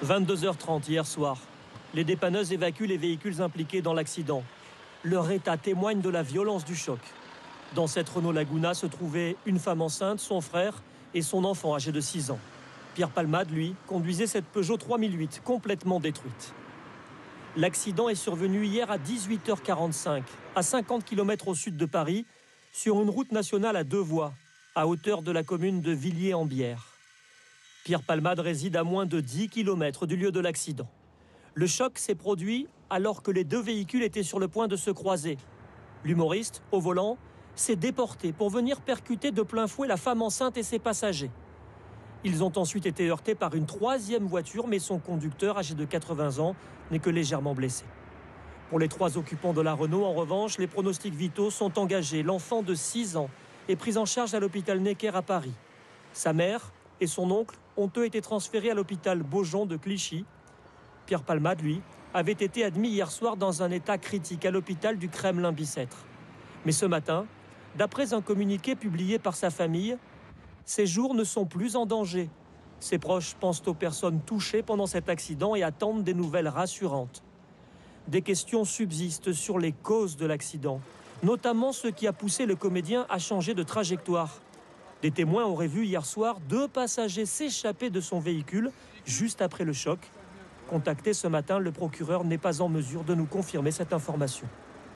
22h30 hier soir. Les dépanneuses évacuent les véhicules impliqués dans l'accident. Leur état témoigne de la violence du choc. Dans cette Renault Laguna se trouvaient une femme enceinte, son frère et son enfant âgé de 6 ans. Pierre Palmade, lui, conduisait cette Peugeot 3008 complètement détruite. L'accident est survenu hier à 18h45, à 50 km au sud de Paris, sur une route nationale à 2 voies, à hauteur de la commune de Villiers-en-Bière. Pierre Palmade réside à moins de 10 km du lieu de l'accident. Le choc s'est produit alors que les 2 véhicules étaient sur le point de se croiser. L'humoriste, au volant, s'est déporté pour venir percuter de plein fouet la femme enceinte et ses passagers. Ils ont ensuite été heurtés par une 3e voiture, mais son conducteur, âgé de 80 ans, n'est que légèrement blessé. Pour les 3 occupants de la Renault, en revanche, les pronostics vitaux sont engagés. L'enfant de 6 ans est pris en charge à l'hôpital Necker à Paris. Sa mère et son oncle ont eux été transférés à l'hôpital Beaujon de Clichy. Pierre Palmade, lui, avait été admis hier soir dans un état critique à l'hôpital du Kremlin-Bicêtre. Mais ce matin, d'après un communiqué publié par sa famille, ses jours ne sont plus en danger. Ses proches pensent aux personnes touchées pendant cet accident et attendent des nouvelles rassurantes. Des questions subsistent sur les causes de l'accident, notamment ce qui a poussé le comédien à changer de trajectoire. Des témoins auraient vu hier soir 2 passagers s'échapper de son véhicule juste après le choc. Contacté ce matin, le procureur n'est pas en mesure de nous confirmer cette information.